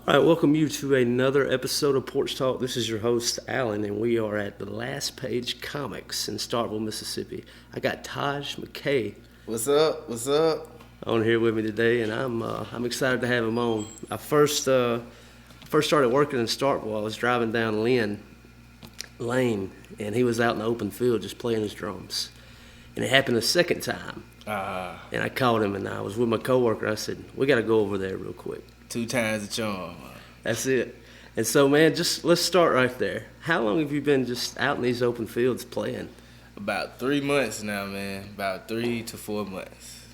All right, welcome you to another episode of Porch Talk. This is your host, Alan, and we are at the Last Page Comics in Starkville, Mississippi. I got Tahj McKey What's up? What's up? on here with me today, and I'm excited to have him on. I first started working in Starkville. I was driving down Lynn Lane, and he was out in the open field just playing his drums. And it happened a second time, and I called him, and I was with my coworker. I said, "We got to go over there real quick." 2 times the charm. That's it. And so, man, just let's start right there. How long have you been just out in these open fields playing? About 3 months now, man. About 3 to 4 months.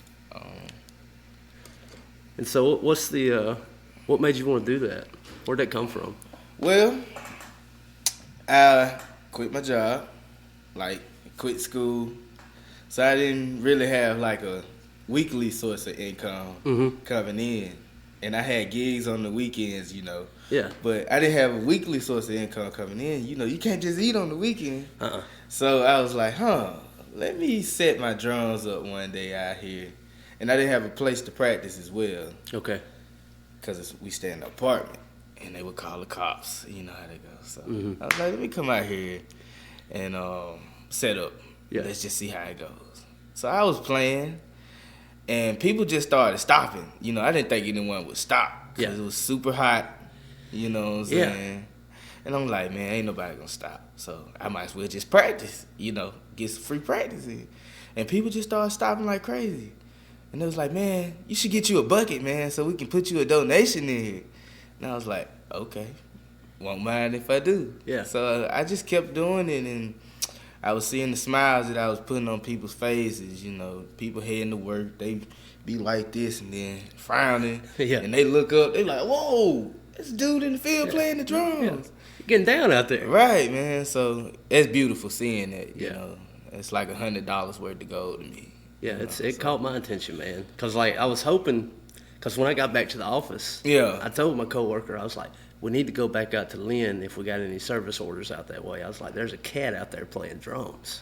And so, what made you want to do that? Where'd that come from? Well, I quit my job, quit school. So I didn't really have like a weekly source of income coming in. And I had gigs on the weekends, Yeah. But I didn't have a weekly source of income coming in. You can't just eat on the weekend. So I was like, let me set my drums up one day out here. And I didn't have a place to practice as well. Okay. Because we stay in an apartment. And they would call the cops. You know how they go. So I was like, let me come out here and set up. Yeah. Let's just see how it goes. So I was playing. And people just started stopping. I didn't think anyone would stop. Because it was super hot. You know what I'm saying? And I'm like, man, ain't nobody going to stop. So I might as well just practice. Get some free practice in. And people just started stopping like crazy. And it was like, man, you should get you a bucket, man, so we can put you a donation in here. And I was like, okay. Won't mind if I do. Yeah. So I just kept doing it, and I was seeing the smiles that I was putting on people's faces. People heading to work, they be like this and then frowning. Yeah. And they look up, they like, whoa, this dude in the field playing the drums. Yeah. You're getting down out there. Right, man. So it's beautiful seeing that, Yeah. It's like $100 worth of gold to me. Yeah, it caught my attention, man. Because, I was hoping, because when I got back to the office, Yeah. I told my coworker, I was like, we need to go back out to Lynn if we got any service orders out that way. I was like, there's a cat out there playing drums.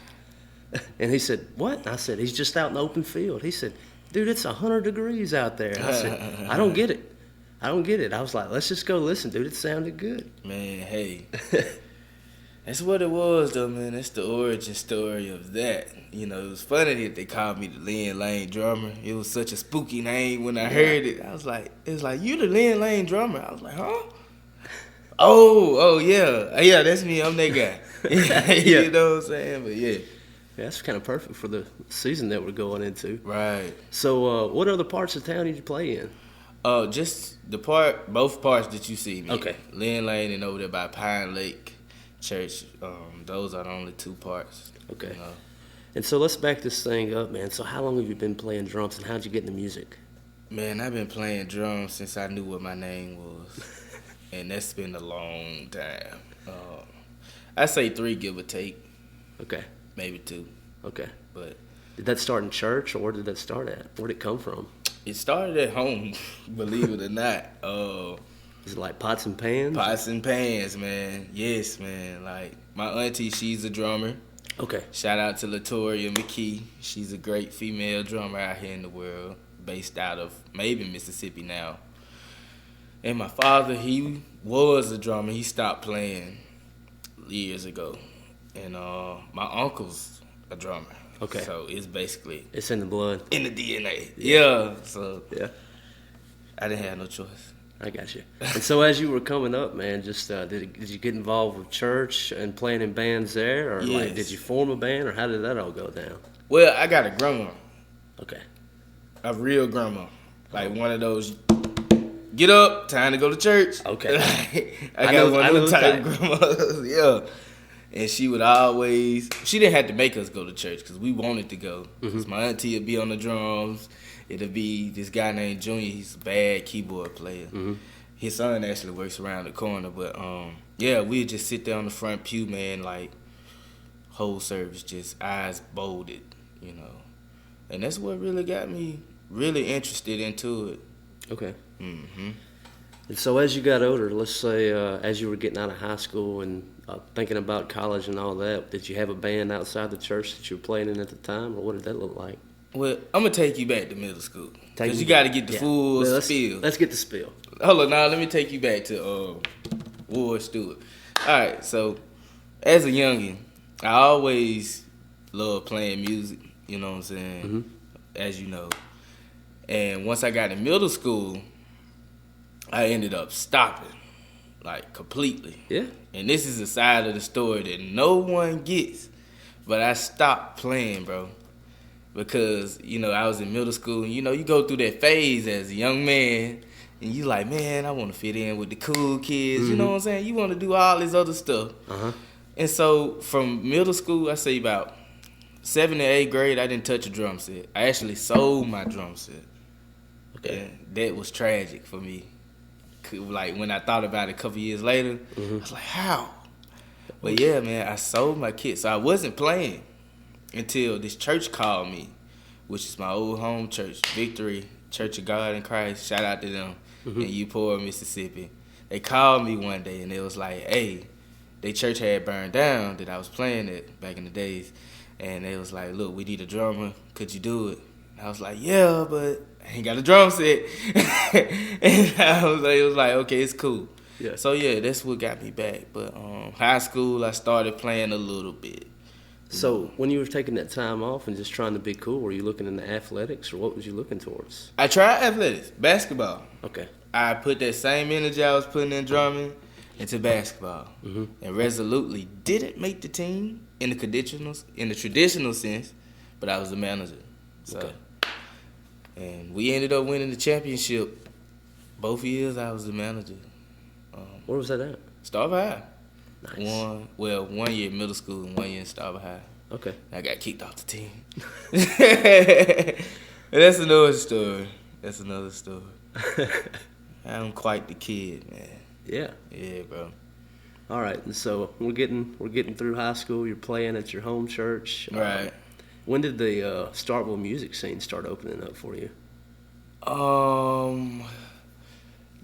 And he said, what? And I said, he's just out in the open field. He said, dude, it's 100 degrees out there. And I said, I don't get it. I was like, let's just go listen, dude. It sounded good. Man, hey. That's what it was, though, man. That's the origin story of that. It was funny that they called me the Lynn Lane drummer. It was such a spooky name when I heard it. I was like, you the Lynn Lane drummer? I was like, huh? Oh, yeah. Yeah, that's me. I'm that guy. You know what I'm saying? But, yeah. That's kind of perfect for the season that we're going into. Right. So, what other parts of town did you play in? Just both parts that you see me. Okay. Lynn Lane and over there by Pine Lake Church. Those are the only 2 parts. Okay. And so let's back this thing up, man. So how long have you been playing drums, and how'd you get into music? Man, I've been playing drums since I knew what my name was. And that's been a long time. I say 3, give or take. Okay. Maybe 2. Okay. But did that start in church, or where did that start at? Where'd it come from? it started at home, believe it or not. Is it like pots and pans? Pots and pans, man. Yes, man. Like, my auntie, she's a drummer. Okay. Shout out to Tahj McKey. She's a great female drummer out here in the world, based out of maybe Mississippi now. And my father, he was a drummer. He stopped playing years ago. And my uncle's a drummer. Okay. So it's in the blood. in the DNA. Yeah. So Yeah. I didn't have no choice. I got you. And so as you were coming up, man, just did you get involved with church and playing in bands there? Or Yes. did you form a band, or how did that all go down? Well, I got a grandma. Okay. A real grandma. Like one of those, get up, time to go to church. Okay. I got one of those type of grandmas. Yeah. And she didn't have to make us go to church because we wanted to go. Because my auntie would be on the drums. It'd be this guy named Junior. He's a bad keyboard player. His son actually works around the corner. But, we'd just sit there on the front pew, man, like, whole service, just eyes bolted, And that's what really got me really interested into it. Okay. And so as you got older, let's say as you were getting out of high school and thinking about college and all that, did you have a band outside the church that you were playing in at the time, or what did that look like? Well, I'm gonna take you back to middle school because you got to get the full spill. Let's get the spill. Hold on, now let me take you back to Ward Stewart. All right, so as a youngin', I always loved playing music. You know what I'm saying? Mm-hmm. As you know, and once I got in middle school, I ended up stopping, like completely. Yeah. And this is a side of the story that no one gets, but I stopped playing, bro. Because, you know, I was in middle school, and, you know, you go through that phase as a young man, and you like, man, I want to fit in with the cool kids, you know what I'm saying? You want to do all this other stuff. Uh-huh. And so from middle school, I say about 7th and 8th grade, I didn't touch a drum set. I actually sold my drum set. Okay. And that was tragic for me. Like, when I thought about it a couple years later, I was like, how? But yeah, man, I sold my kit. So I wasn't playing until this church called me, which is my old home church, Victory Church of God in Christ. Shout out to them in Uport, Mississippi. They called me one day, and it was like, hey, their church had burned down that I was playing at back in the days. And they was like, look, we need a drummer. Could you do it? And I was like, yeah, but I ain't got a drum set. And it was like, okay, it's cool. Yeah. So, yeah, that's what got me back. But high school, I started playing a little bit. So when you were taking that time off and just trying to be cool, were you looking into athletics, or what was you looking towards? I tried athletics, basketball. Okay. I put that same energy I was putting in drumming into basketball, and resolutely didn't make the team in the traditional sense, but I was the manager. So, Okay. And we ended up winning the championship. Both years I was the manager. Where was that at? Starkville High. Nice. 1 year middle school and 1 year in Starkville High. Okay. I got kicked off the team. That's another story. I'm quite the kid, man. Yeah. Yeah, bro. All right. And so we're getting through high school. You're playing at your home church. Right. When did the Starkville music scene start opening up for you?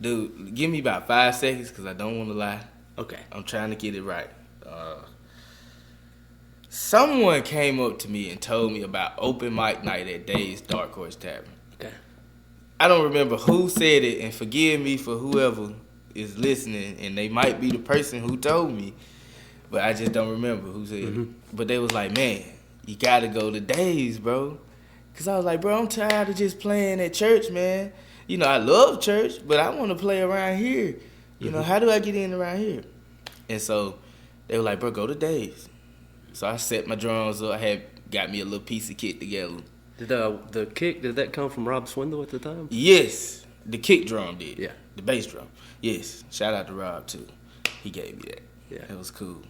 Dude, give me about 5 seconds because I don't want to lie. Okay. I'm trying to get it right. Someone came up to me and told me about open mic night at Dave's Dark Horse Tavern. Okay. I don't remember who said it, and forgive me for whoever is listening, and they might be the person who told me, but I just don't remember who said it. But they was like, man, you got to go to Dave's, bro. Because I was like, bro, I'm tired of just playing at church, man. You know, I love church, but I want to play around here. You know, how do I get in around here? And so they were like, bro, go to Dave's. So I set my drums up. I had got me a little piece of kit together. Did the kick, did that come from Rob Swindle at the time? Yes, the kick drum did. Yeah. The bass drum. Yes. Shout out to Rob, too. He gave me that. Yeah. It was cool.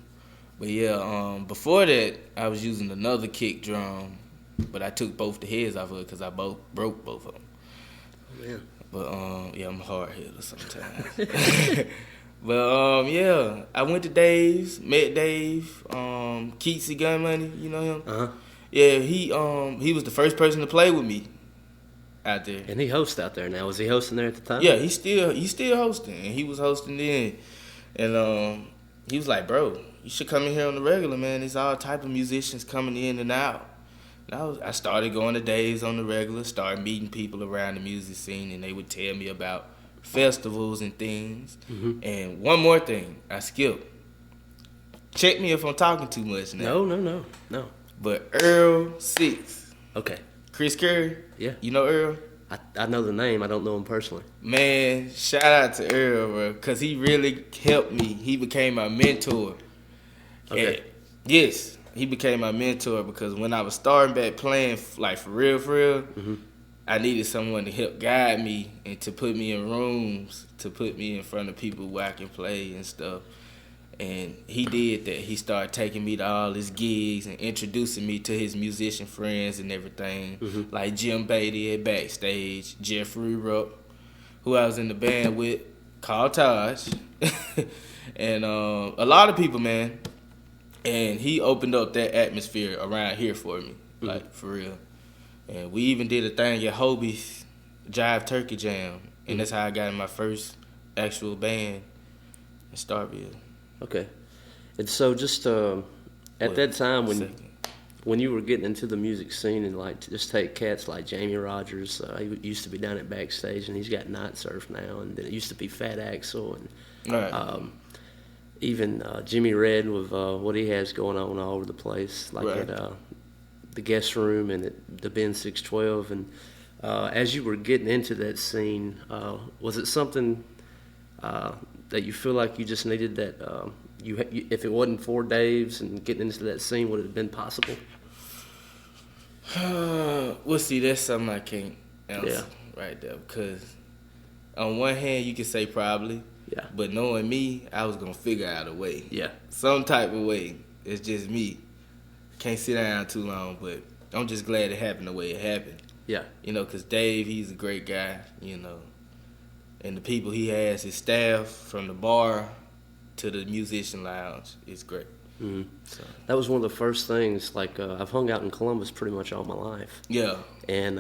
But, yeah, before that, I was using another kick drum, but I took both the heads off of it because I broke both of them. Oh, man. But, yeah, I'm a hard hitter sometimes. But, yeah, I went to Dave's, met Dave, Keatsy Gun Money, you know him? Uh-huh. Yeah, he was the first person to play with me out there. And he hosts out there now. Was he hosting there at the time? Yeah, he's still hosting, and he was hosting then. And he was like, bro, you should come in here on the regular, man. There's all type of musicians coming in and out. And I started going to Dave's on the regular, started meeting people around the music scene, and they would tell me about festivals and things. And one more thing, I skipped. Check me if I'm talking too much now. No. But Earl 6. Okay. Chris Curry. Yeah. You know Earl? I know the name. I don't know him personally. Man, shout out to Earl, bro, because he really helped me. He became my mentor. Okay. And yes, he became my mentor because when I was starting back playing, like for real, I needed someone to help guide me and to put me in rooms, to put me in front of people where I can play and stuff. And he did that. He started taking me to all his gigs and introducing me to his musician friends and everything. Like Jim Beatty at Backstage, Jeffrey Rupp, who I was in the band with, called Tahj. And a lot of people, man. And he opened up that atmosphere around here for me, like for real. And we even did a thing at Hobie's Jive Turkey Jam. And that's how I got in my first actual band in Starkville. Okay. And so just at that time when you were getting into the music scene and like just take cats like Jamie Rogers, he used to be down at Backstage and he's got Night Surf now, and then it used to be Fat Axel, and Right. even Jimmy Red with what he has going on all over the place, like Right. at the guest room and at the Ben 612. And as you were getting into that scene, was it something that you feel like you just needed that if it wasn't for Dave's and getting into that scene, would it have been possible? Well, see, that's something I can't answer right there. Because on one hand, you can say probably. Yeah. But knowing me, I was going to figure out a way. Yeah. Some type of way. It's just me. Can't sit down too long, but I'm just glad it happened the way it happened. Yeah. You know, because Dave, he's a great guy, you know. And the people he has, his staff, from the bar to the musician lounge, is great. Mm-hmm. So. That was one of the first things, like, I've hung out in Columbus pretty much all my life. Yeah. And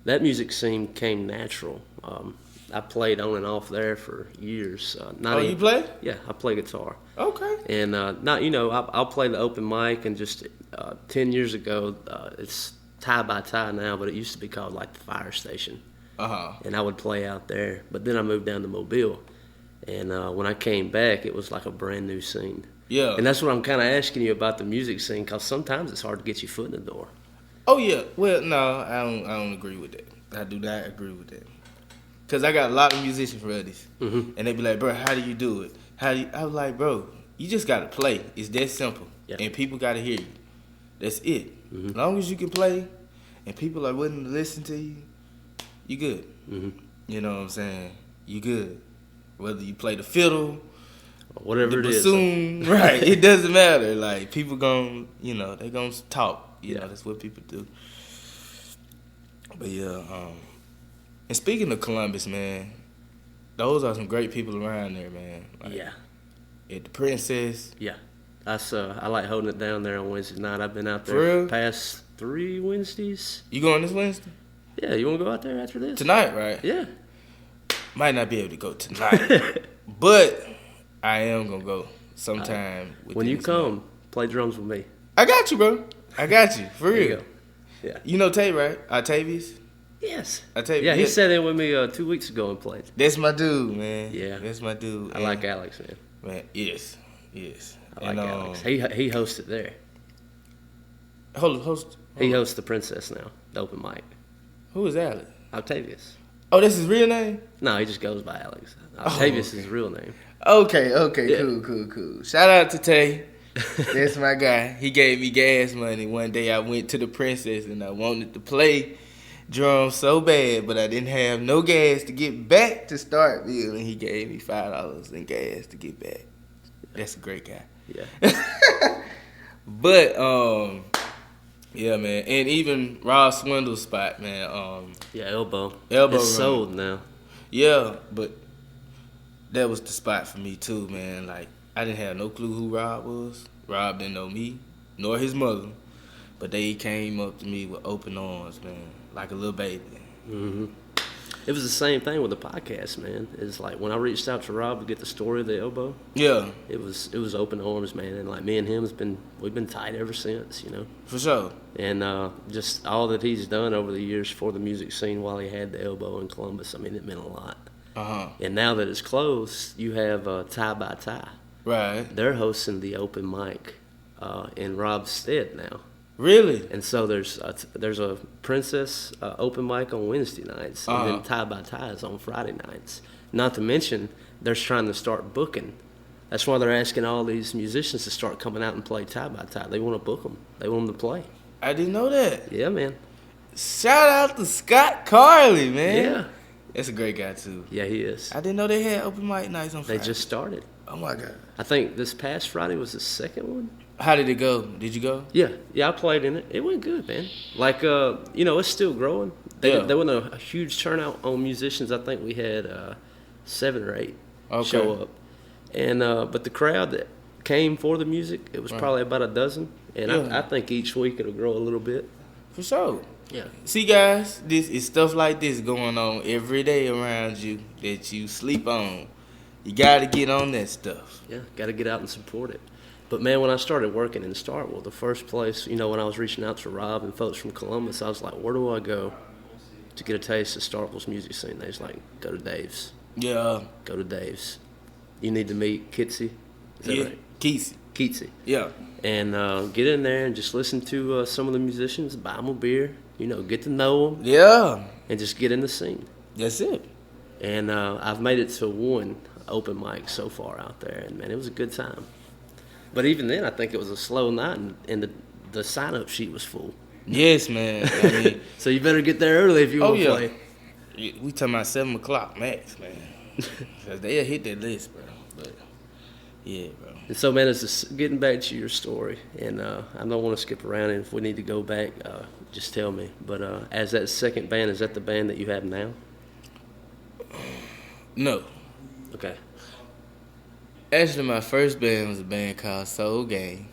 that music scene came natural. I played on and off there for years. You play? Yeah, I play guitar. Okay. And I'll play the open mic, and just 10 years ago, it's Tie by Tie now, but it used to be called like the Fire Station. Uh-huh. And I would play out there. But then I moved down to Mobile. And when I came back, it was like a brand new scene. Yeah. And that's what I'm kind of asking you about the music scene, because sometimes it's hard to get your foot in the door. Oh, yeah. Well, no, I don't agree with that. I do not agree with that. Because I got a lot of musician buddies. Mm-hmm. And they be like, bro, how do you do it? I was like, bro, you just got to play. It's that simple. Yeah. And people got to hear you. That's it. Mm-hmm. As long as you can play and people are willing to listen to you, you good. Mm-hmm. You know what I'm saying? You good. Whether you play the fiddle, Whatever the it is. bassoon, right? It doesn't matter. Like, people gon', they gon' talk. You know, that's what people do. But yeah, and speaking of Columbus, man, those are some great people around there, man. Like, Yeah. At the Princess. Yeah. I like holding it down there on Wednesday night. I've been out For there real? past 3 Wednesdays. You going this Wednesday? Yeah, you want to go out there after this? Tonight, right? Yeah. Might not be able to go tonight, but I am gonna go sometime. When you come, play drums with me. I got you, bro. I got you, for There you real. go. Yeah. You know Tay, right? Octavius? Yes. Octavius. Yeah, he sat in with me 2 weeks ago and played. That's my dude, man. Yeah. That's my dude. I like Alex, man. Man, yes. I like Alex. He hosted there. Host. He hosts the Princess now, the open mic. Who is Alex? Octavius. Oh, that's his real name? No, he just goes by Alex. Octavius is his real name. Okay, Yeah. cool. Shout out to Tay. That's my guy. He gave me gas money. One day I went to the Princess and I wanted to play drums so bad, but I didn't have no gas to get back to Starkville, and he gave me $5 in gas to get back. That's a great guy. Yeah. But yeah, man, and even Rob Swindle's spot, man. Yeah, Elbow. Elbow It's Room. sold now. Yeah, but that was the spot for me too, man. Like, I didn't have no clue who Rob was. Rob didn't know me, nor his mother. But they came up to me with open arms, man, like a little baby. Mm-hmm. It was the same thing with the podcast, man. It's like when I reached out to Rob to get the story of the Elbow. Yeah, It was open arms, man, and like me and him we've been tight ever since, you know. for sure. And just all that he's done over the years for the music scene while he had the Elbow in Columbus, I mean, it meant a lot. And now that it's closed, you have Tie by Tie. Right. They're hosting the open mic in Rob's stead now. Really? And so there's a Princess open mic on Wednesday nights, and then Tie by Tie is on Friday nights. Not to mention, they're trying to start booking. That's why they're asking all these musicians to start coming out and play Tie by Tie. They want to book them. They want them to play. I didn't know that. Yeah, man. Shout out to Scott Carley, man. Yeah. That's a great guy, too. Yeah, he is. I didn't know they had open mic nights on Friday. They just started. Oh, my God. I think this past Friday was the second one. How did it go? Did you go? Yeah, I played in it. It went good, man. Like, it's still growing. There wasn't a huge turnout on musicians. I think we had 7 or 8 show up. And but the crowd that came for the music, it was probably about a dozen. And I think each week it'll grow a little bit. For sure. Yeah. See, guys, this is stuff like this going on every day around you that you sleep on. You got to get on that stuff. Yeah, got to get out and support it. But man, when I started working in Starkville, the first place, when I was reaching out to Rob and folks from Columbus, I was like, where do I go to get a taste of Starkville's music scene? They was like, go to Dave's. Yeah. Go to Dave's. You need to meet Kitsy. Is that right? Keatsy. Yeah. And get in there and just listen to some of the musicians, buy them a beer, get to know them. Yeah. And just get in the scene. That's it. And I've made it to one open mic so far out there, and man, it was a good time. But even then, I think it was a slow night, and the sign-up sheet was full. Yes, man. I mean, so you better get there early if you want to play. We talking about 7 o'clock max, man. Because they'll hit that list, bro. But, yeah, bro. And so, man, it's just getting back to your story, and I don't want to skip around, and if we need to go back, just tell me. But as that second band, is that the band that you have now? No. Okay. Actually, my first band was a band called Soul Gang.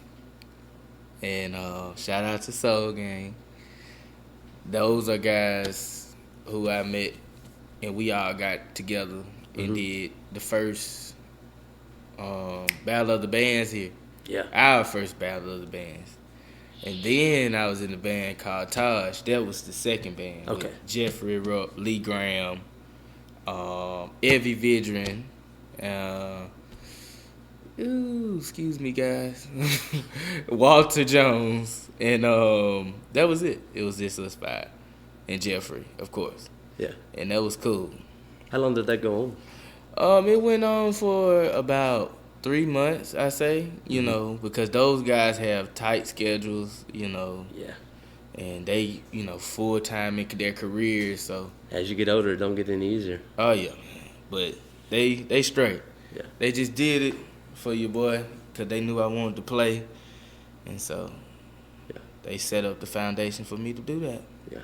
And shout out to Soul Gang. Those are guys who I met, and we all got together and did the first Battle of the Bands here. Yeah. Our first Battle of the Bands. And then I was in a band called Tahj. That was the second band. Okay. With Jeffrey Rupp, Lee Graham, Evie Vidrin, excuse me, guys. Walter Jones. And that was it. It was just us five. And Jeffrey, of course. Yeah. And that was cool. How long did that go on? It went on for about 3 months, I say, because those guys have tight schedules, Yeah. and they, full-time in their careers, so. As you get older, it don't get any easier. Oh, yeah, but they straight. Yeah. They just did it for your boy because they knew I wanted to play, and so they set up the foundation for me to do that. Yeah.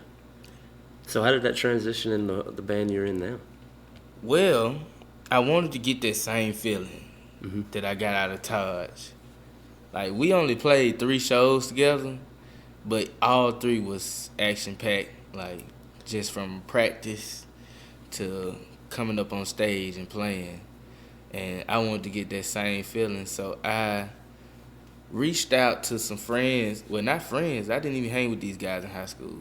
So how did that transition in the band you're in now? Well, I wanted to get that same feeling that I got out of Tahj. Like, we only played 3 shows together, but all 3 was action-packed, like, just from practice to coming up on stage and playing. And I wanted to get that same feeling, so I reached out to some friends. Well, not friends. I didn't even hang with these guys in high school.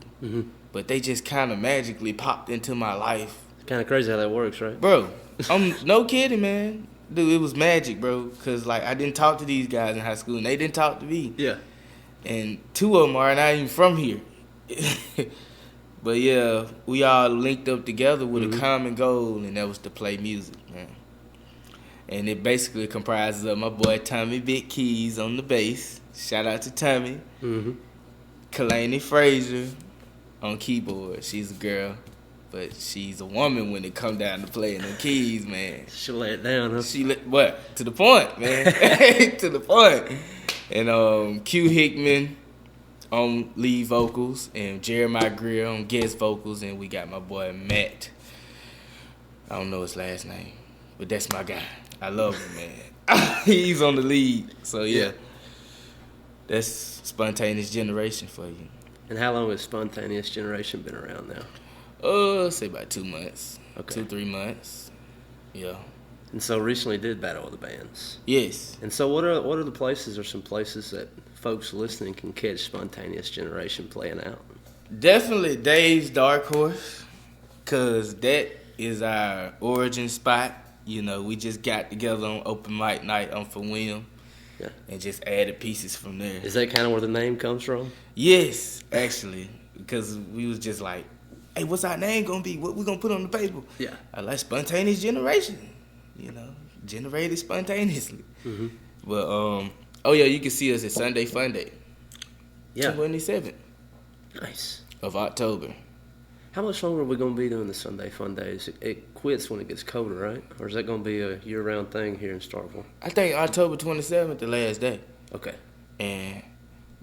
But they just kind of magically popped into my life. It's kind of crazy how that works, right? Bro, I'm no kidding, man. Dude, it was magic, bro. Because, like, I didn't talk to these guys in high school, and they didn't talk to me. Yeah. And 2 of them are not even from here. But, yeah, we all linked up together with a common goal, and that was to play music, man. And it basically comprises of my boy Tommy Big Keys on the bass. Shout out to Tommy. Kalani Frazier on keyboard. She's a girl, but she's a woman when it come down to playing the keys, man. She'll lay it down, huh? What? To the point, man. To the point. And Q Hickman on lead vocals, and Jeremiah Greer on guest vocals, and we got my boy Matt. I don't know his last name, but that's my guy. I love him, man. He's on the lead. So, yeah. That's Spontaneous Generation for you. And how long has Spontaneous Generation been around now? Say about 2 months. Okay. 2-3 months. Yeah. And so recently did Battle of the Bands. Yes. And so what are the places or some places that folks listening can catch Spontaneous Generation playing out? Definitely Dave's Dark Horse, because that is our origin spot. We just got together on open mic night on for William. Yeah. And just added pieces from there. Is that kind of where the name comes from? Yes, actually. Because we was just like, hey, what's our name going to be? What we going to put on the paper? Yeah. I like Spontaneous Generation. Generated spontaneously. But, you can see us at Sunday Fun Day. Yeah. 27th. Nice. Of October. How much longer are we going to be doing the Sunday Fun Days? It quits when it gets colder, right? Or is that going to be a year-round thing here in Starkville? I think October 27th, the last day. Okay. And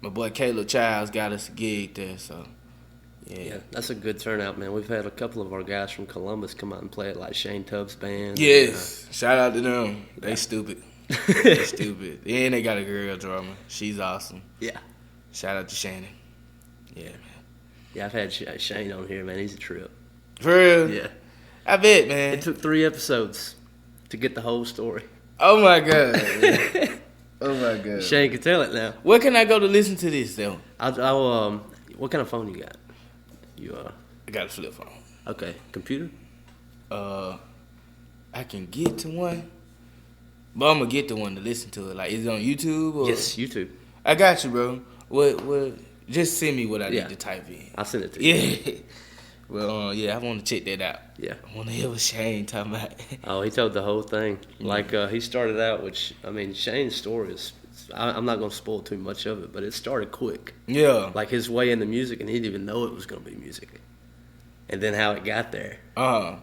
my boy Caleb Childs got us a gig there, so, yeah. That's a good turnout, man. We've had a couple of our guys from Columbus come out and play it, like Shane Tubbs' band. Yes. Shout out to them. They stupid. They stupid. And they got a girl drummer. She's awesome. Yeah. Shout out to Shannon. Yeah, man. Yeah, I've had Shane on here, man. He's a trip. For real? Yeah. I bet, man. It took 3 episodes to get the whole story. Oh, my God. Oh my god. Shane can tell it now. Where can I go to listen to this though? I'll what kind of phone you got? I got a flip phone. Okay, computer? I can get to one, but I'm gonna get the one to listen to it. Like, is it on YouTube? Or? Yes, YouTube. I got you, bro. What? Just send me what I need to type in. I'll send it to you. Yeah. Well, I want to check that out. Yeah. I want to hear what Shane talking about. Oh, he told the whole thing. Like, he started out, Shane's story is, I'm not going to spoil too much of it, but it started quick. Yeah. Like, his way into music, and he didn't even know it was going to be music. And then how it got there.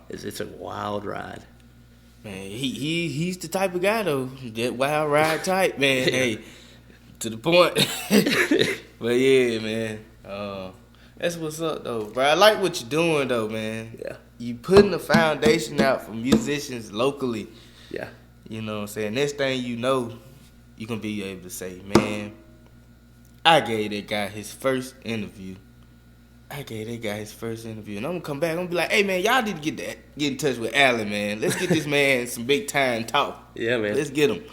It's a wild ride. Man, he's the type of guy, though. That wild ride type, man. Hey, to the point. But, yeah, man. That's what's up, though, bro. I like what you're doing, though, man. Yeah. You putting a foundation out for musicians locally. Yeah. You know what I'm saying? Next thing you know, you going to be able to say, man, I gave that guy his first interview. And I'm going to come back. I'm going to be like, hey, man, y'all need to get in touch with Allen, man. Let's get this man some big time talk. Yeah, man. Let's get him.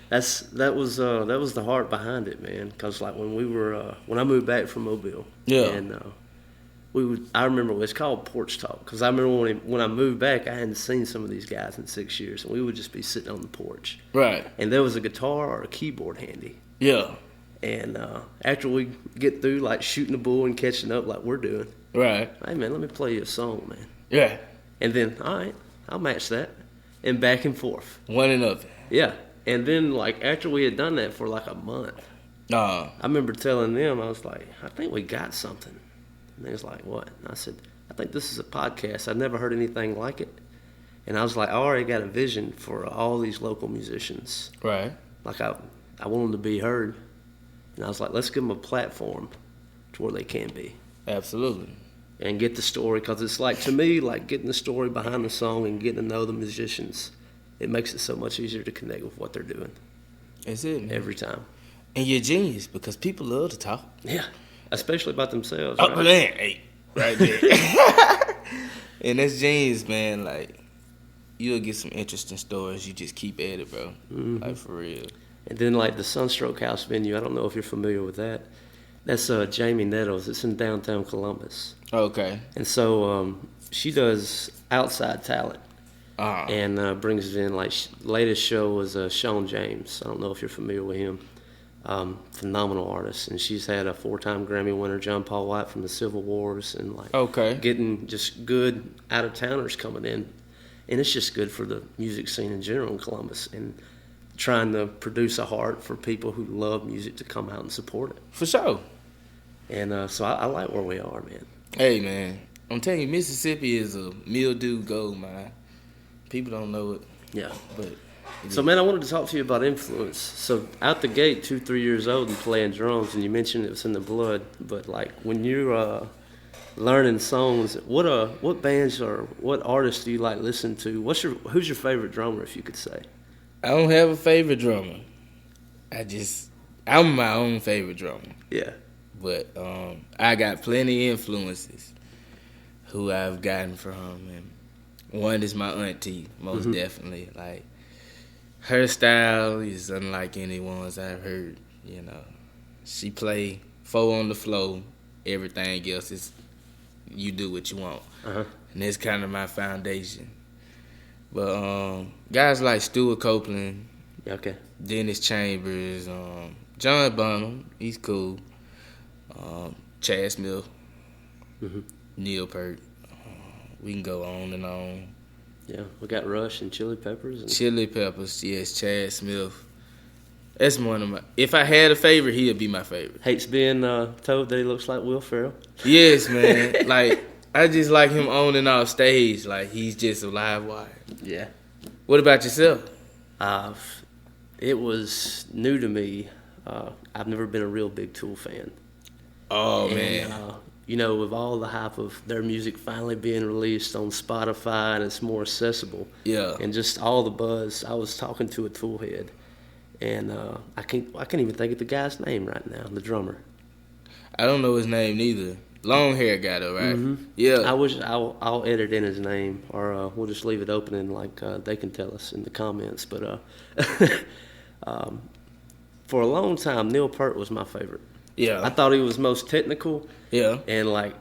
That was the heart behind it, man. Because like when I moved back from Mobile, and I remember it's called Porch Talk. Because I remember when I moved back, I hadn't seen some of these guys in 6 years, and we would just be sitting on the porch, right? And there was a guitar or a keyboard handy, yeah. And after we get through like shooting the bull and catching up like we're doing, right? Hey man, let me play you a song, man. Yeah. And then all right, I'll match that, and back and forth, one another. Yeah. And then, like, after we had done that for, like, a month, I remember telling them, I was like, I think we got something. And they was like, what? And I said, I think this is a podcast. I'd never heard anything like it. And I was like, I already got a vision for all these local musicians. Right. Like, I want them to be heard. And I was like, let's give them a platform to where they can be. Absolutely. And get the story, because it's like, to me, like, getting the story behind the song and getting to know the musicians, it makes it so much easier to connect with what they're doing. That's it, man. Every time. And you're a genius because people love to talk. Yeah. Especially about themselves. Oh, right? Man. Hey, right there. And that's genius, man. Like, you'll get some interesting stories. You just keep at it, bro. Mm-hmm. Like, for real. And then, like, the Sunstroke House venue, I don't know if you're familiar with that. That's Jamie Nettles. It's in downtown Columbus. Okay. And so she does outside talent. And brings it in, like, latest show was Sean James. I don't know if you're familiar with him. Phenomenal artist. And she's had a 4-time Grammy winner, John Paul White from the Civil Wars, and like getting just good out-of-towners coming in. And it's just good for the music scene in general in Columbus, and trying to produce a heart for people who love music to come out and support it. For sure. And so I like where we are, man. Hey, man. I'm telling you, Mississippi is a mildew gold mine. People don't know it. Yeah. But so, man, I wanted to talk to you about influence. So, out the gate, 2-3 years old and playing drums, and you mentioned it was in the blood. But, like, when you're learning songs, what bands or what artists do you like listen to? Who's your favorite drummer, if you could say? I don't have a favorite drummer. I'm my own favorite drummer. Yeah. But I got plenty of influences who I've gotten from, and one is my auntie, most definitely. Like, her style is unlike anyone's I've heard, you know. She play 4 on the floor. Everything else is you do what you want. And that's kind of my foundation. But guys like Stuart Copeland, Dennis Chambers, John Bonham, he's cool. Chad Smith, Neil Peart. We can go on and on. Yeah, we got Rush and Chili Peppers. Chili Peppers, yes, Chad Smith. That's one of my... If I had a favorite, he'd be my favorite. Hates being told that he looks like Will Ferrell. Yes, man. Like, I just like him on and off stage. Like, he's just a live wire. Yeah. What about yourself? It was new to me. I've never been a real big Tool fan. Oh, man. You know, with all the hype of their music finally being released on Spotify and it's more accessible. Yeah. And just all the buzz. I was talking to a Tool head, and I can't even think of the guy's name right now, the drummer. I don't know his name neither. Long hair guy though, right? Mm-hmm. Yeah. I'll edit in his name, or we'll just leave it open and like they can tell us in the comments. But for a long time, Neil Peart was my favorite. Yeah. I thought he was most technical. Yeah. And like,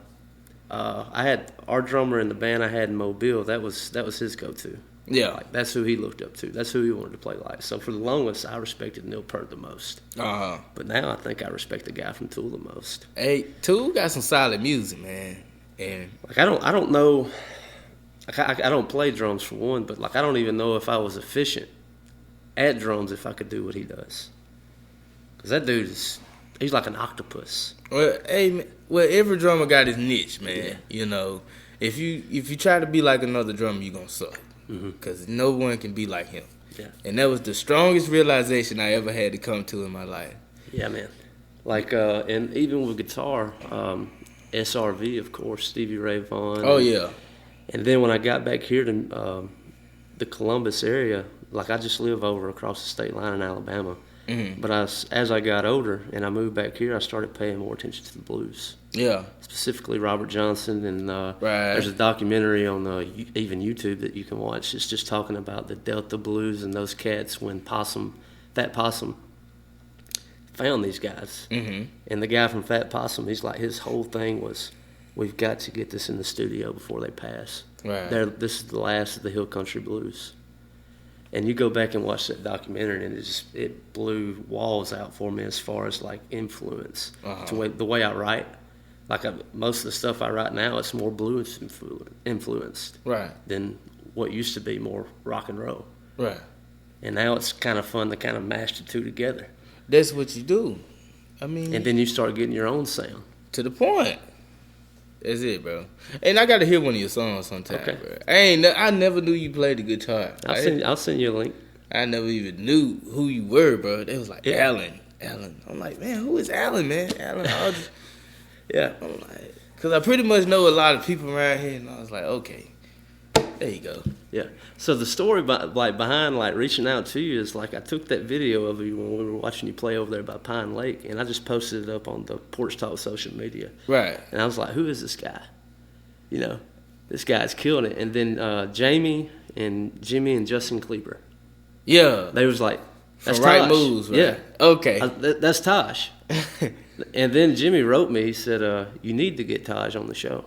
I had our drummer in the band I had in Mobile. That was his go-to. Yeah. Like, that's who he looked up to. That's who he wanted to play like. So for the longest, I respected Neil Peart the most. But now I think I respect the guy from Tool the most. Hey, Tool got some solid music, man. And like, I don't know. Like, I don't play drums for one, but like, I don't even know if I was efficient at drums if I could do what he does. Cause that dude he's like an octopus. Well, hey, man, every drummer got his niche, man. Yeah. You know, if you try to be like another drummer, you gonna suck. Because no one can be like him. Yeah. And that was the strongest realization I ever had to come to in my life. Yeah, man. Like, and even with guitar, SRV, of course, Stevie Ray Vaughan. Oh, yeah. And then when I got back here to the Columbus area, like, I just live over across the state line in Alabama. But as I got older and I moved back here, I started paying more attention to the blues. Yeah. Specifically Robert Johnson. And there's a documentary on even YouTube that you can watch. It's just talking about the Delta blues and those cats when Fat Possum found these guys. And the guy from Fat Possum, he's like, his whole thing was, we've got to get this in the studio before they pass. This is the last of the Hill Country Blues. And you go back and watch that documentary, and it blew walls out for me as far as like influence to the way I write. Like most of the stuff I write now, it's more blues influenced than what used to be more rock and roll. And now it's kind of fun to kind of mash the two together. That's what you do. I mean, and then you start getting your own sound. To the point. That's it, bro. And I gotta hear one of your songs sometime, bro. I never knew you played the guitar. I'll send you a link. I never even knew who you were, bro. They was like, Alan. I'm like, man, who is Alan, man? Alan Aldridge. I'm like, because I pretty much know a lot of people around here, and I was like, okay, there you go. Yeah. So the story behind reaching out to you is like I took that video of you when we were watching you play over there by Pine Lake, and I just posted it up on the Porch Talk social media. And I was like, who is this guy? You know, this guy's killing it. And then Jamie and Jimmy and Justin Kleber. Yeah. They was like, that's Right Tahj. Moves, right? Yeah. Okay. That's Tahj. And then Jimmy wrote me. He said, you need to get Tahj on the show.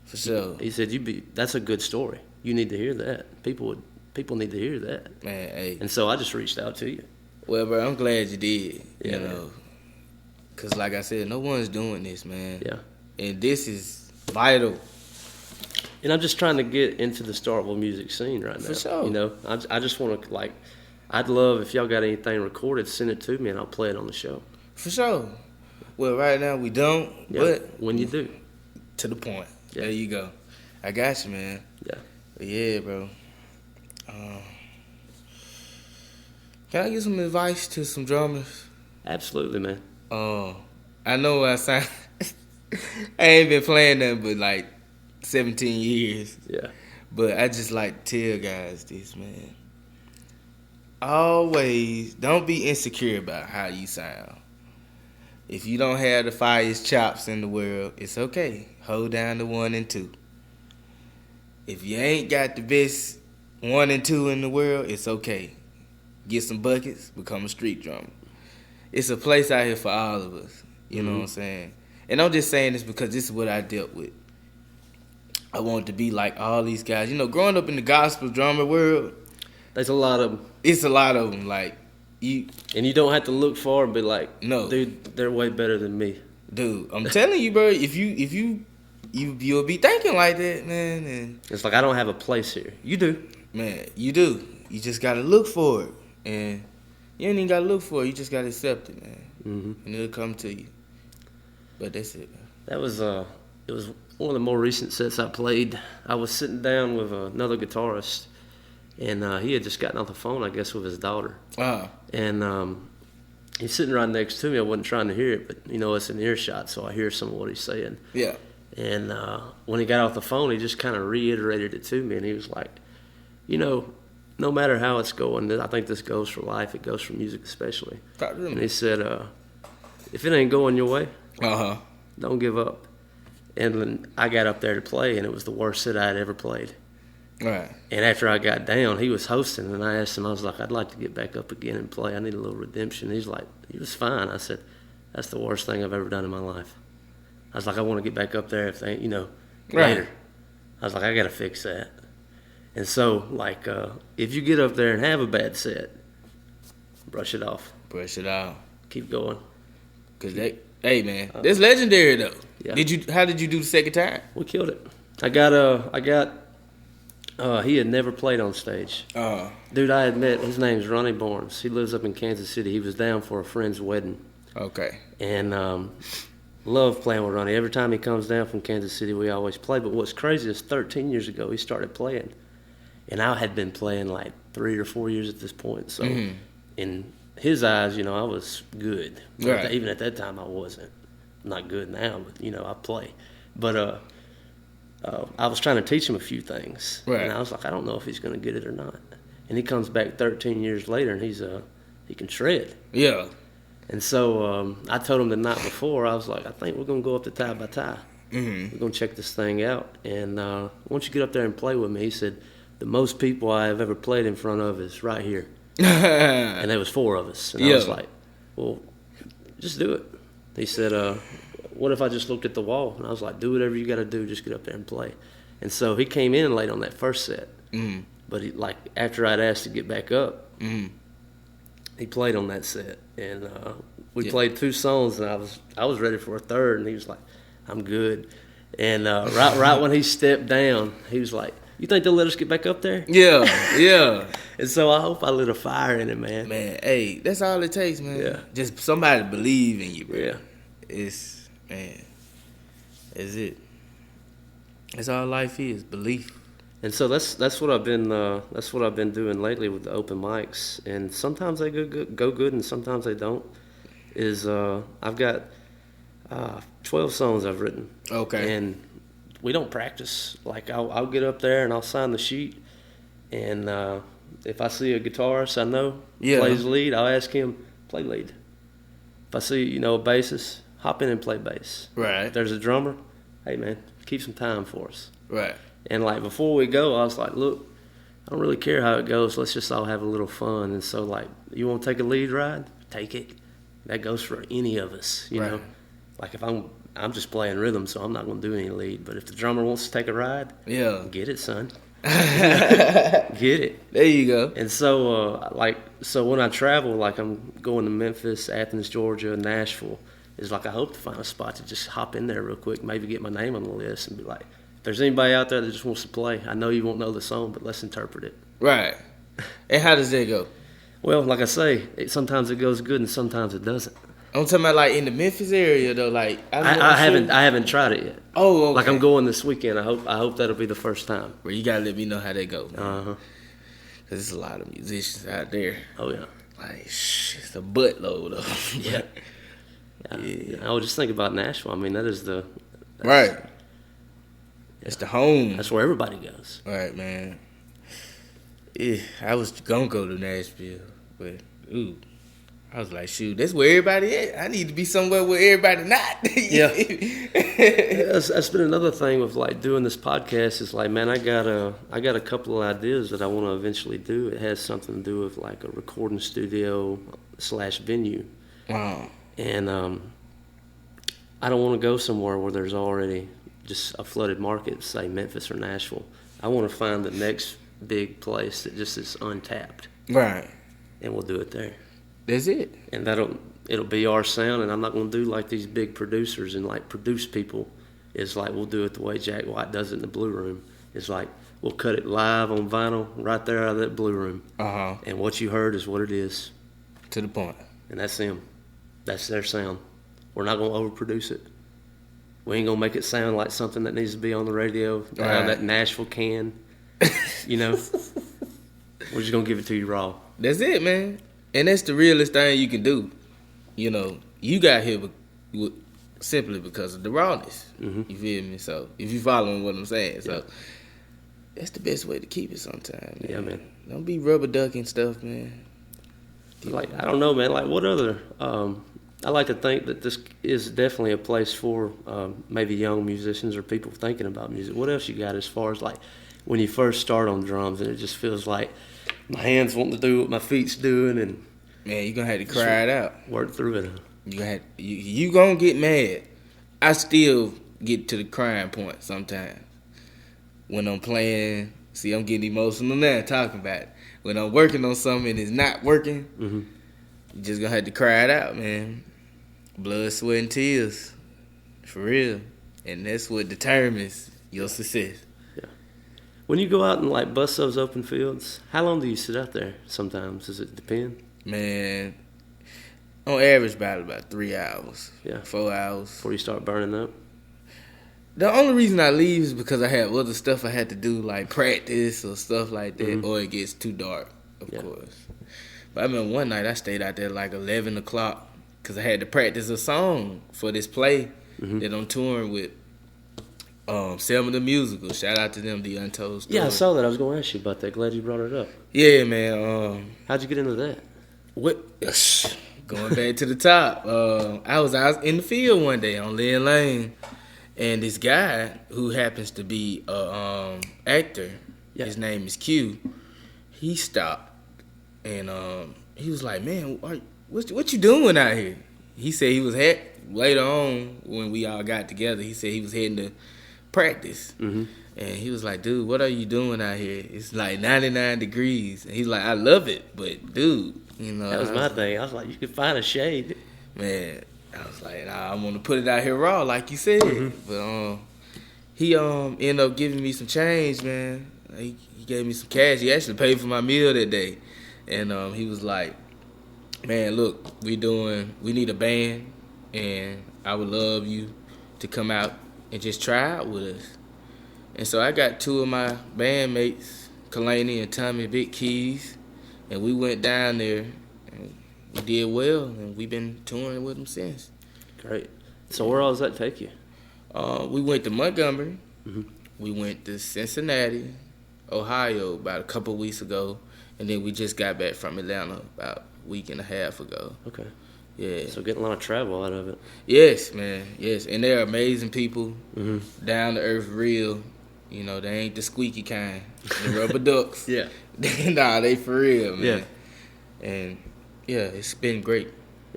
For sure. He said, that's a good story. You need to hear that. People need to hear that. Man, hey. And so I just reached out to you. Well, bro, I'm glad you did. You know, because like I said, no one's doing this, man. Yeah. And this is vital. And I'm just trying to get into the Starkville music scene right now. For sure. You know, I just want to, I'd love if y'all got anything recorded, send it to me and I'll play it on the show. For sure. Well, right now we don't, but when you do. To the point. Yeah. There you go. I got you, man. Yeah. Yeah, bro. Can I give some advice to some drummers? Absolutely, man. I know I sound. I ain't been playing nothing but 17 years. Yeah. But I just like to tell guys this, man. Always don't be insecure about how you sound. If you don't have the finest chops in the world, it's okay. Hold down the 1 and 2. If you ain't got the best 1 and 2 in the world, it's okay. Get some buckets, become a street drummer. It's a place out here for all of us. You know what I'm saying? And I'm just saying this because this is what I dealt with. I wanted to be like all these guys. You know, growing up in the gospel drummer world, there's a lot of them. It's a lot of them. And you don't have to look far and be like, no, dude, they're way better than me. Dude, I'm telling you, bro, if you'll be thinking like that, man. And it's like I don't have a place here. You do. Man, you do. You just gotta look for it. And you ain't even gotta look for it, you just gotta accept it, man. And it'll come to you. But that's it, man. That was it was one of the more recent sets I played. I was sitting down with another guitarist, and he had just gotten off the phone, I guess, with his daughter. And he's sitting right next to me. I wasn't trying to hear it, but, you know, it's an earshot, so I hear some of what he's saying. Yeah. And when he got off the phone, he just kind of reiterated it to me, and he was like, you know, no matter how it's going, I think this goes for life. It goes for music especially. And he said, if it ain't going your way, don't give up. And then I got up there to play, and it was the worst set I had ever played. Right. And after I got down, he was hosting, and I asked him, I was like, I'd like to get back up again and play. I need a little redemption. He's like, he was fine. I said, that's the worst thing I've ever done in my life. I was like, I want to get back up there if they, later. Right. I was like, I got to fix that. And so, like, if you get up there and have a bad set, brush it off. Brush it off. Keep going. Cause hey man, that's legendary though. Yeah. How did you do the second time? We killed it. He had never played on stage. Dude, I had met, his name's Ronnie Barnes. He lives up in Kansas City. He was down for a friend's wedding. Okay. And love playing with Ronnie. Every time he comes down from Kansas City, we always play. But what's crazy is 13 years ago, he started playing. And I had been playing like 3 or 4 years at this point. So in his eyes, I was good. Right. Even at that time, I wasn't. I'm not good now, but, I play. But I was trying to teach him a few things. Right. And I was like, I don't know if he's going to get it or not. And he comes back 13 years later, and he can shred. Yeah. And so I told him the night before, I was like, I think we're going to go up to tie by tie. We're going to check this thing out. And once you get up there and play with me, he said, the most people I have ever played in front of is right here. And there was 4 of us. And I was like, well, just do it. He said, what if I just looked at the wall? And I was like, do whatever you got to do. Just get up there and play. And so he came in late on that first set. But after I'd asked to get back up, he played on that set. And we played 2 songs, and I was ready for a third. And he was like, I'm good. And right when he stepped down, he was like, you think they'll let us get back up there? Yeah. And so I hope I lit a fire in him, man. Man, hey, that's all it takes, man. Yeah. Just somebody to believe in you, bro. Yeah. It's it. That's all life is, belief. And so that's what I've been doing lately with the open mics. And sometimes they go good, and sometimes they don't. I've got 12 songs I've written. Okay. And we don't practice. Like I'll get up there and I'll sign the sheet, and if I see a guitarist I know plays lead, I'll ask him play lead. If I see a bassist, hop in and play bass. Right. If there's a drummer, hey man, keep some time for us. Right. And like before we go, I was like, look, I don't really care how it goes. Let's just all have a little fun. And so like, you want to take a lead ride? Take it. That goes for any of us, you know. Like if I'm just playing rhythm, so I'm not going to do any lead. But if the drummer wants to take a ride, get it, son. Get it. There you go. And so, so when I travel, like I'm going to Memphis, Athens, Georgia, Nashville, it's like I hope to find a spot to just hop in there real quick, maybe get my name on the list and be like, if there's anybody out there that just wants to play, I know you won't know the song, but let's interpret it. Right. And how does that go? Well, like I say, sometimes it goes good and sometimes it doesn't. I'm talking about like in the Memphis area though. Like I haven't tried it yet. Oh, okay. Like I'm going this weekend. I hope that'll be the first time. Well, you gotta let me know how that goes. Uh-huh. Cause there's a lot of musicians out there. Oh yeah. Like it's a buttload of them. Yeah. I would just think about Nashville. I mean, that's right. It's the home. That's where everybody goes. Right, man. Yeah, I was gonna go to Nashville, but I was like, shoot, that's where everybody at. I need to be somewhere where everybody not. Yeah. That's been another thing with like doing this podcast is like, man, I got a couple of ideas that I want to eventually do. It has something to do with like a recording studio / venue. Wow. And I don't want to go somewhere where there's already just a flooded market, say Memphis or Nashville. I want to find the next big place that just is untapped. Right. And we'll do it there. That's it. And it'll be our sound, and I'm not going to do like these big producers and like produce people. It's like we'll do it the way Jack White does it in the Blue Room. It's like we'll cut it live on vinyl right there out of that Blue Room. Uh-huh. And what you heard is what it is. To the point. And that's them. That's their sound. We're not going to overproduce it. We ain't going to make it sound like something that needs to be on the radio out of that Nashville can. You know? We're just going to give it to you raw. That's it, man. And that's the realest thing you can do. You know, you got here simply because of the rawness. Mm-hmm. You feel me? So, if you following what I'm saying. So, that's the best way to keep it sometimes, man. Yeah, man. Don't be rubber ducking stuff, man. Like, I don't know, man. Like, what other... I like to think that this is definitely a place for maybe young musicians or people thinking about music. What else you got as far as, like, when you first start on drums, and it just feels like my hands wanting to do what my feet's doing, and Man, you gonna have to cry it out. work through it. You gonna get mad. I still get to the crying point sometimes when I'm playing. See, I'm getting emotional now talking about it. When I'm working on something and it's not working, Mm-hmm. you just gonna have to cry it out, man. Blood, sweat, and tears, for real. And that's what determines your success. When you go out and like bust those open fields, how long do you sit out there? Sometimes does it depend? Man, on average, about 3 hours. Yeah. 4 hours. Before you start burning up? The only reason I leave is because I have other stuff I had to do, like practice or stuff like that, Mhm. or it gets too dark, of Yeah. course. But I remember one night I stayed out there like 11 o'clock because I had to practice a song for this play Mhm. that I'm touring with. Selma the Musical. Shout out to them, The Untold Story. Yeah, I saw that. I was going to ask you about that. Glad you brought it up. Yeah, man. How'd you get into that? Going back to the top. I was out in the field one day on Lynn Lane, and this guy who happens to be a actor, Yeah. his name is Q. He stopped, and he was like, "Man, what you doing out here?" He said he was later on when we all got together. He said he was heading to practice. Mm-hmm. And he was like, "Dude, what are you doing out here? It's like 99 degrees." And he's like, "I love it, but dude, you know." That was my thing. I was like, you could find a shade. Man, I was like, "Nah, I'm gonna put it out here raw, like you said." Mhm. But he ended up giving me some change, man. He gave me some cash. He actually paid for my meal that day, and he was like, "Man, look, we need a band, and I would love you to come out and just try out with us." And so I got two of my bandmates, Kalani and Tommy Big Keys, and we went down there and we did well, and we've been touring with them since. Great. So where all does that take you? We went to Montgomery, Mhm. we went to Cincinnati, Ohio about a couple weeks ago, and then we just got back from Atlanta about a week and a half ago. Okay. Yeah. So getting a lot of travel out of it. Yes, man. Yes, and they're amazing people, Mm-hmm. down to earth, real. You know, they ain't the squeaky kind, the rubber ducks. Yeah. Nah, they for real, man. Yeah. And yeah, it's been great.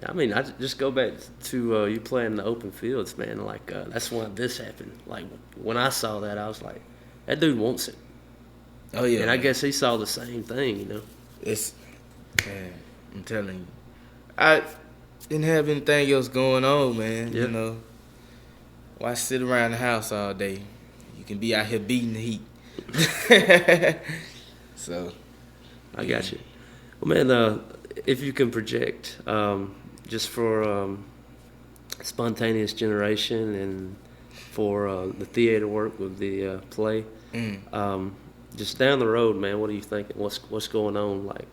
Yeah, I mean, I just go back to you playing the open fields, man. Like, that's when this happened. Like, when I saw that, I was like, that dude wants it. Oh yeah. And I man. guess he saw the same thing, you know. It's, man, I'm telling you, I didn't have anything else going on, man. Yeah. You know, why sit around the house all day? You can be out here beating the heat. So, I got you. Well, man, if you can project, just for spontaneous generation and for the theater work with the play, just down the road, man, what are you thinking? What's going on? Like,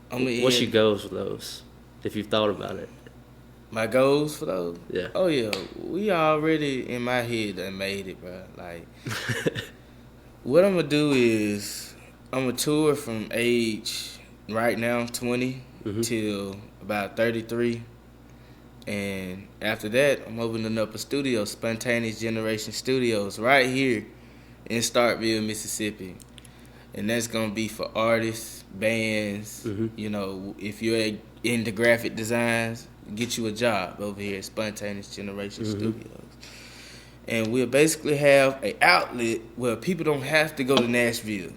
what's your goals with those? If you've thought about it. My goals for those? Yeah. Oh yeah, we already in my head done made it, bro. Like, what I'm gonna do is I'm gonna tour from age right now 20 till about 33, and after that I'm opening up a studio, Spontaneous Generation Studios, right here in Starkville, Mississippi, and that's gonna be for artists, bands. You know, if you're into graphic designs, get you a job over here at Spontaneous Generation Studios. And we'll basically have an outlet where people don't have to go to Nashville.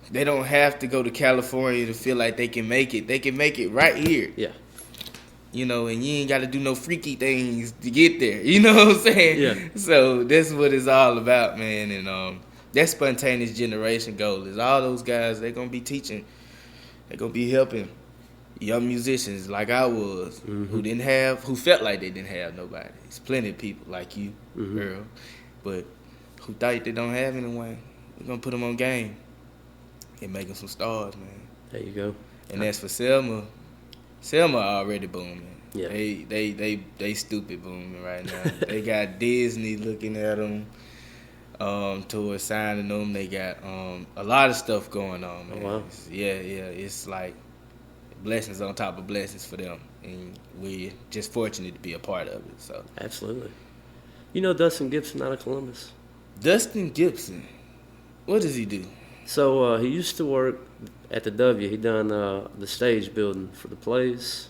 They don't have to go to California to feel like they can make it. They can make it right here. Yeah. You know, and you ain't got to do no freaky things to get there. You know what I'm saying? Yeah. So that's what it's all about, man. And that Spontaneous Generation goal is all those guys, they're going to be teaching. They're going to be helping young musicians like I was, who felt like they didn't have nobody. There's plenty of people like you, Earl, but who thought they don't have anyone. We're going to put them on game and make them some stars, man. There you go. And as for Selma already booming. Yeah. They stupid booming right now. They got Disney looking at them towards signing them. They got a lot of stuff going on, man. Oh, wow. It's like blessings on top of blessings for them, and we're just fortunate to be a part of it. So Absolutely. You know Dustin Gibson out of Columbus? Dustin Gibson, What does he do? So he used to work at the W. He done the stage building for the plays.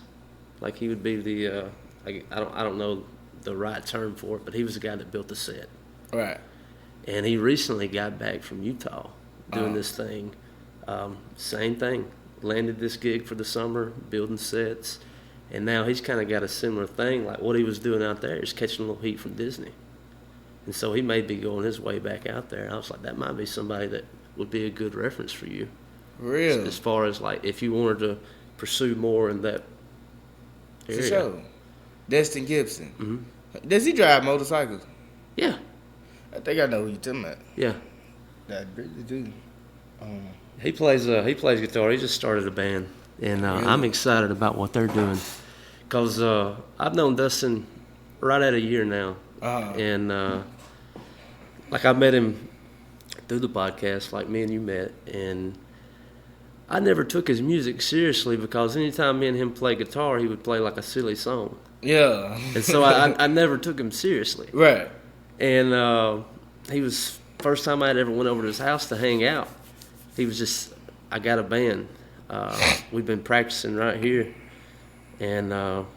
Like he would be the I don't know the right term for it, but he was the guy that built the set. Right. And he recently got back from Utah doing this thing. Same thing. Landed this gig for the summer, building sets. And now he's kind of got a similar thing. Like what he was doing out there is catching a little heat from Disney. And so he may be going his way back out there. I was like, that might be somebody that would be a good reference for you. Really? As far as like if you wanted to pursue more in that area. For sure. Destin Gibson. Mm-hmm. Does he drive motorcycles? Yeah. I think I know who you're talking about. Yeah. I really do. He plays guitar. He just started a band, and really? I'm excited about what they're doing because I've known Dustin right at a year now, and like I met him through the podcast, like me and you met, and I never took his music seriously because anytime me and him play guitar, he would play like a silly song. Yeah, and so I never took him seriously. Right, and he was first time I'd ever went over to his house to hang out. He was just, I got a band. We've been practicing right here, and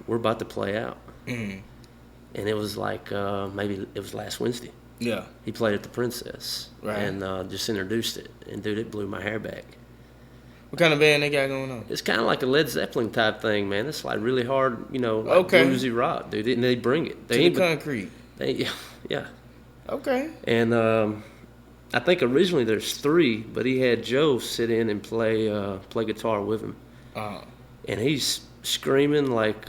we're about to play out. Mm. And it was like, maybe it was last Wednesday. Yeah. He played at the Princess, right, and just introduced it. And, dude, it blew my hair back. What kind of band they got going on? It's kind of like a Led Zeppelin type thing, man. It's like really hard, like bluesy rock, dude. And they bring it. They concrete. Yeah. Okay. And I think originally there's 3, but he had Joe sit in and play guitar with him. And he's screaming like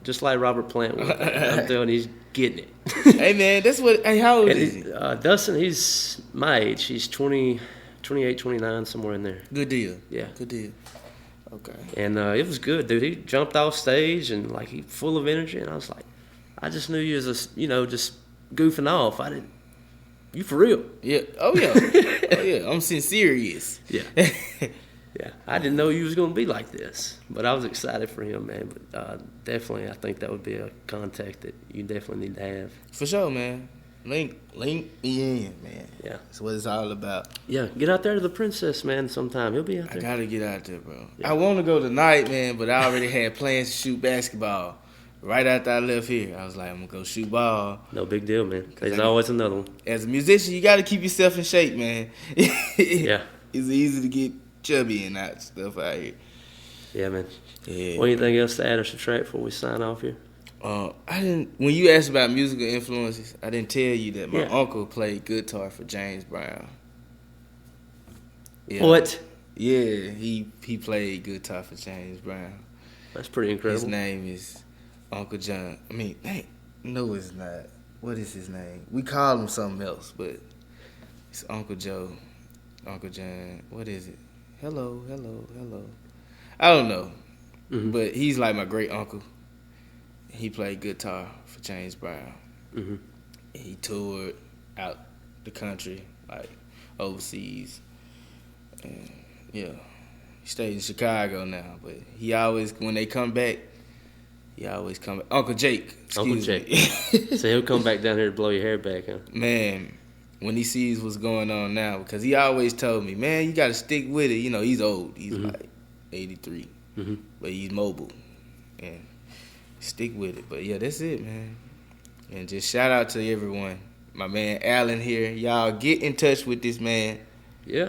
just like Robert Plant would. I'm telling you, he's getting it. Hey man, that's what. Hey, how old is he? Dustin, he's my age. He's 28, 29, somewhere in there. Good deal. Yeah. Good deal. Okay. And it was good, dude. He jumped off stage and like he full of energy, and I was like, I just knew you as just goofing off. I didn't. You for real? Yeah. Oh yeah. Oh yeah. I'm serious. Yeah. Yeah. I didn't know you was gonna be like this, but I was excited for him, man. But definitely, I think that would be a contact that you definitely need to have. For sure, man. Link me in, man. Yeah. That's what it's all about. Yeah. Get out there to the Princess, man. Sometime he'll be out there. I gotta get out there, bro. Yeah. I want to go tonight, man, but I already had plans to shoot basketball. Right after I left here, I was like, I'm going to go shoot ball. No big deal, man. There's always another one. As a musician, you got to keep yourself in shape, man. Yeah. It's easy to get chubby and that stuff out here. Yeah, man. Yeah. Well, anything else to add or subtract before we sign off here? I didn't. When you asked about musical influences, I didn't tell you that my uncle played guitar for James Brown. Yeah. What? Yeah, he played guitar for James Brown. That's pretty incredible. His name is Uncle John. I mean, no, it's not. What is his name? We call him something else, but it's Uncle Joe, Uncle John. What is it? Hello. I don't know, but he's like my great uncle. He played guitar for James Brown. Mm-hmm. He toured out the country, like overseas, and yeah, he stays in Chicago now. But he always, when they come back. He always come back. Uncle Jake. Uncle Jake. So he'll come back down here to blow your hair back, huh? Man, when he sees what's going on now, because he always told me, man, you got to stick with it. He's old. He's like 83. Mm-hmm. But he's mobile. And stick with it. But yeah, that's it, man. And just shout out to everyone. My man Alan here. Y'all get in touch with this man. Yeah.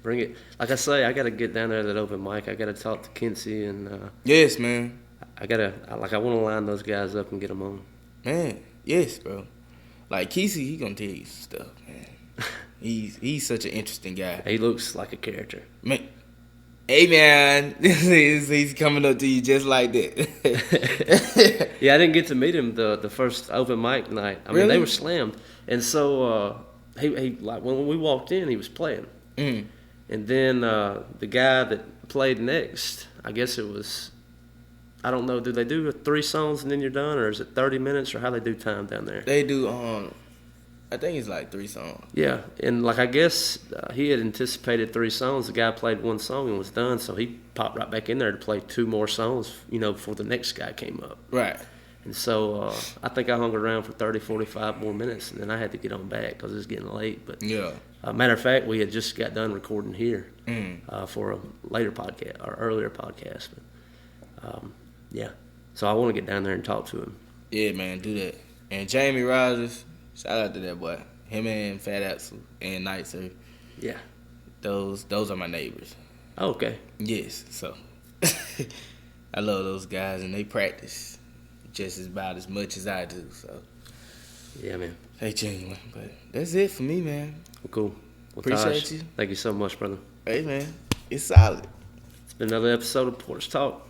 Bring it. Like I say, I got to get down there to that open mic. I got to talk to Kinsey and... yes, man. I want to line those guys up and get them on. Man, yes, bro. Like Kesey, he gonna tell you some stuff, man. He's such an interesting guy. He looks like a character. Man, hey man, he's coming up to you just like that. Yeah, I didn't get to meet him the first open mic night. I mean, they were slammed, and so he like when we walked in, he was playing, and then the guy that played next, I guess it was. I don't know. Do they do 3 songs and then you're done, or is it 30 minutes, or how they do time down there? They do. I think it's like 3 songs. Yeah, and like I guess he had anticipated 3 songs. The guy played 1 song and was done, so he popped right back in there to play 2 more songs. Before the next guy came up. Right. And so I think I hung around for 30, 45 more minutes, and then I had to get on back because it was getting late. But matter of fact, we had just got done recording here for a later podcast, or earlier podcast. But yeah, so I want to get down there and talk to him. Yeah, man, do that. And Jamie Rogers, shout out to that boy. Him and Fat Axel and Night Sir. Yeah, those are my neighbors. Oh, okay. Yes, so I love those guys, and they practice just about as much as I do. So yeah, man, they genuine. But that's it for me, man. Well, cool. Well, Appreciate Tahj, you. Thank you so much, brother. Hey, man, it's solid. It's been another episode of Porch Talk.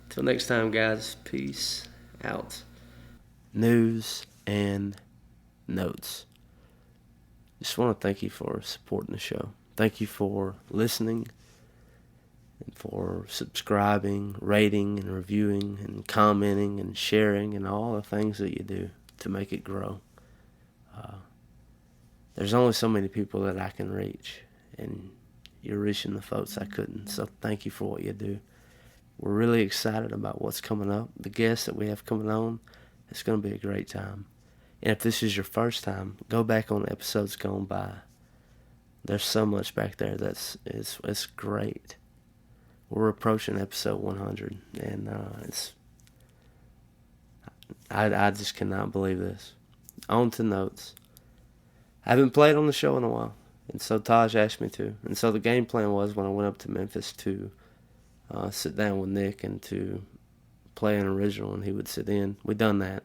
Till next time, guys. Peace out. News and notes. Just want to thank you for supporting the show. Thank you for listening and for subscribing, rating, and reviewing, and commenting, and sharing, and all the things that you do to make it grow. There's only so many people that I can reach, and you're reaching the folks I couldn't. So thank you for what you do. We're really excited about what's coming up. The guests that we have coming on, it's going to be a great time. And if this is your first time, go back on episodes gone by. There's so much back there it's great. We're approaching episode 100, and I just cannot believe this. On to notes. I haven't played on the show in a while, and so Tahj asked me to. And so the game plan was when I went up to Memphis to sit down with Nick and to play an original, and he would sit in. We done that.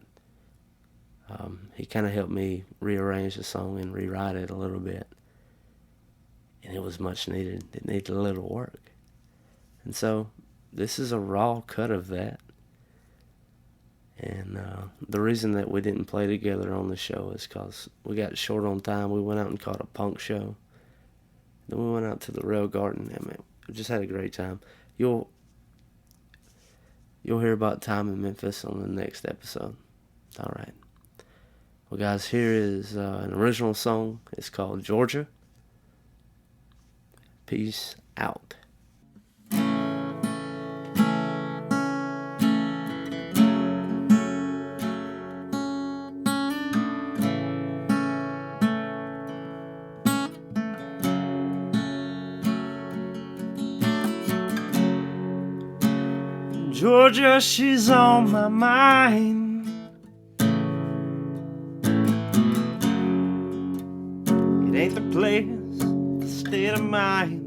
He kind of helped me rearrange the song and rewrite it a little bit, and it was much needed. It needed a little work. And so this is a raw cut of that. And the reason that we didn't play together on the show is because we got short on time. We went out and caught a punk show. Then we went out to the Rail Garden. I mean, we just had a great time. You'll hear about time in Memphis on the next episode. All right. Well, guys, here is an original song. It's called Georgia. Peace out. Georgia, she's on my mind. It ain't the place, the state of mind.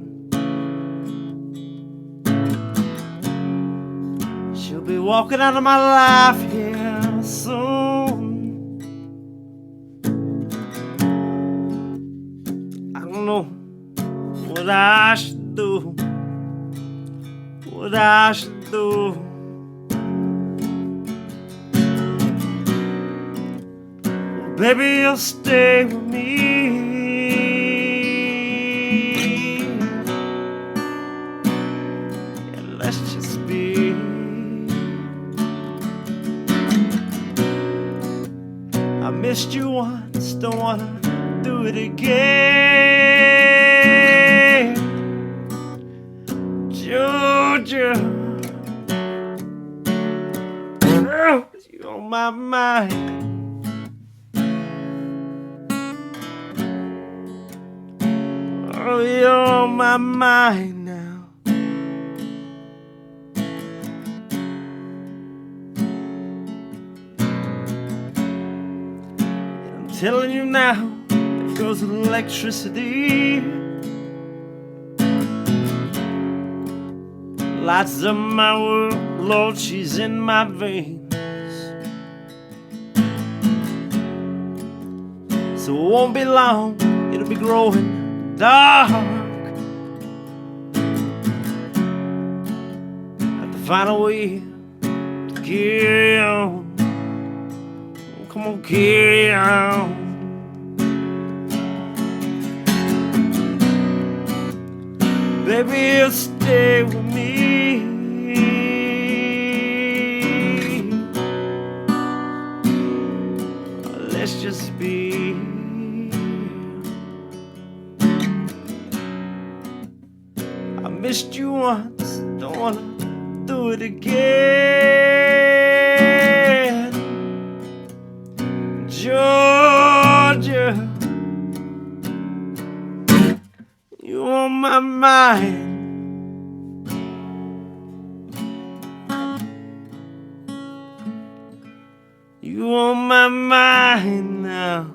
She'll be walking out of my life here soon. I don't know what I should do. What I should do. Well, baby, you'll stay with me. And let's just be. I missed you once, don't wanna do it again. Georgia, girl, you on my mind. Oh, you're on my mind now. And I'm telling you now, there goes electricity. Lights up my world, Lord, she's in my veins. So it won't be long, it'll be growing dark. Have to find a way to carry on. Oh, come on, carry on. Baby, you'll stay with me. Let's just be. I missed you once, don't wanna do it again. Georgia, you on my mind. You on my mind now.